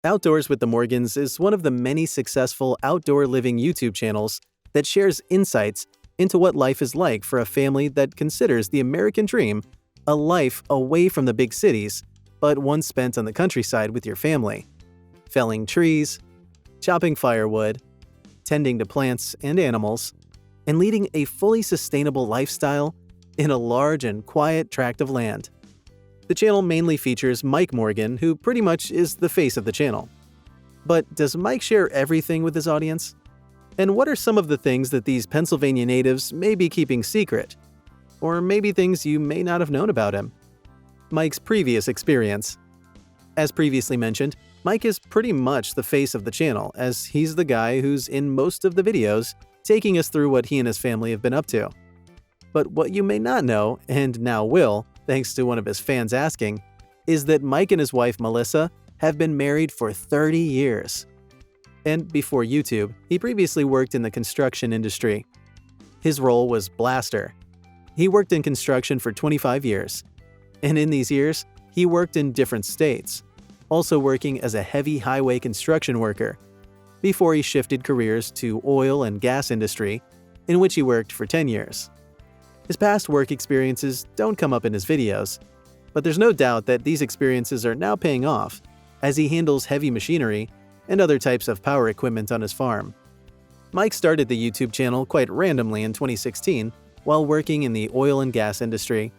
Outdoors with the Morgans is one of the many successful outdoor living YouTube channels that shares insights into what life is like for a family that considers the American dream a life away from the big cities, but one spent on the countryside with your family, felling trees, chopping firewood, tending to plants and animals, and leading a fully sustainable lifestyle in a large and quiet tract of land. The channel mainly features Mike Morgan, who pretty much is the face of the channel. But does Mike share everything with his audience? And what are some of the things that these Pennsylvania natives may be keeping secret? Or maybe things you may not have known about him? Mike's previous experience. As previously mentioned, Mike is pretty much the face of the channel, as he's the guy who's in most of the videos taking us through what he and his family have been up to. But what you may not know, and now will, thanks to one of his fans asking, is that Mike and his wife Melissa have been married for 30 years. And before YouTube, he previously worked in the construction industry. His role was blaster. He worked in construction for 25 years. And in these years, he worked in different states, also working as a heavy highway construction worker, before he shifted careers to oil and gas industry, in which he worked for 10 years. His past work experiences don't come up in his videos, but there's no doubt that these experiences are now paying off as he handles heavy machinery and other types of power equipment on his farm. Mike started the YouTube channel quite randomly in 2016 while working in the oil and gas industry.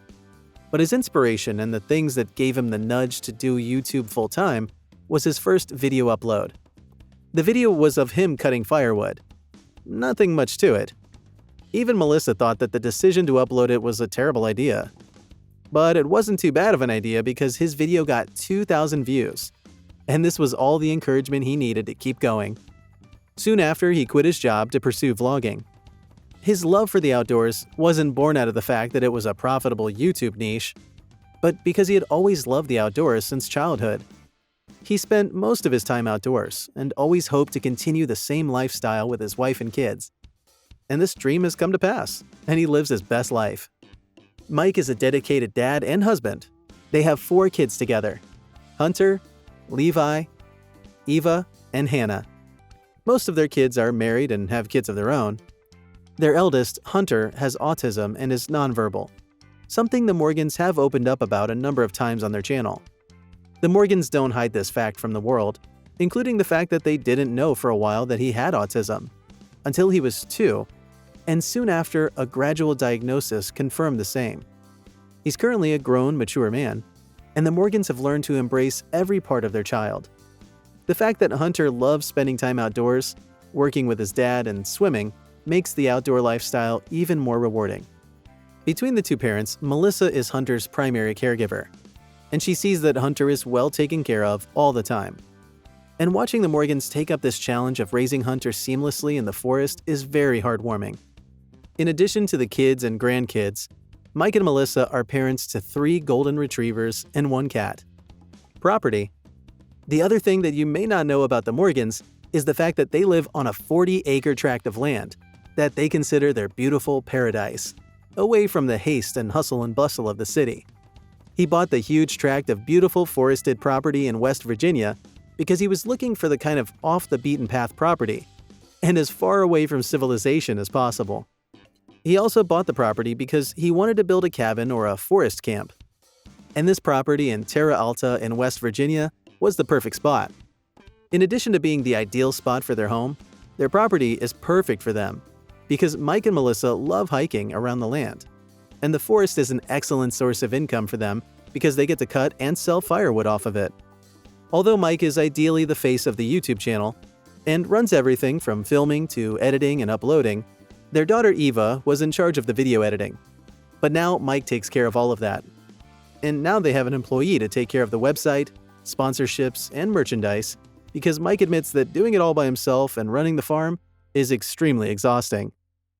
But his inspiration and the things that gave him the nudge to do YouTube full-time was his first video upload. The video was of him cutting firewood. Nothing much to it. Even Melissa thought that the decision to upload it was a terrible idea. But it wasn't too bad of an idea because his video got 2,000 views. And this was all the encouragement he needed to keep going. Soon after, he quit his job to pursue vlogging. His love for the outdoors wasn't born out of the fact that it was a profitable YouTube niche, but because he had always loved the outdoors since childhood. He spent most of his time outdoors and always hoped to continue the same lifestyle with his wife and kids. And this dream has come to pass, and he lives his best life. Mike is a dedicated dad and husband. They have 4 kids together: Hunter, Levi, Eva, and Hannah. Most of their kids are married and have kids of their own. Their eldest, Hunter, has autism and is nonverbal, something the Morgans have opened up about a number of times on their channel. The Morgans don't hide this fact from the world, including the fact that they didn't know for a while that he had autism, until he was 2, and soon after, a gradual diagnosis confirmed the same. He's currently a grown, mature man, and the Morgans have learned to embrace every part of their child. The fact that Hunter loves spending time outdoors, working with his dad, and swimming makes the outdoor lifestyle even more rewarding. Between the two parents, Melissa is Hunter's primary caregiver, and she sees that Hunter is well taken care of all the time. And watching the Morgans take up this challenge of raising Hunter seamlessly in the forest is very heartwarming. In addition to the kids and grandkids, Mike and Melissa are parents to 3 golden retrievers and 1 cat. Property. The other thing that you may not know about the Morgans is the fact that they live on a 40-acre tract of land that they consider their beautiful paradise, away from the haste and hustle and bustle of the city. He bought the huge tract of beautiful forested property in West Virginia because he was looking for the kind of off-the-beaten-path property and as far away from civilization as possible. He also bought the property because he wanted to build a cabin or a forest camp. And this property in Terra Alta in West Virginia was the perfect spot. In addition to being the ideal spot for their home, their property is perfect for them because Mike and Melissa love hiking around the land. And the forest is an excellent source of income for them because they get to cut and sell firewood off of it. Although Mike is ideally the face of the YouTube channel and runs everything from filming to editing and uploading, their daughter Eva was in charge of the video editing. But now Mike takes care of all of that. And now they have an employee to take care of the website, sponsorships, and merchandise because Mike admits that doing it all by himself and running the farm is extremely exhausting.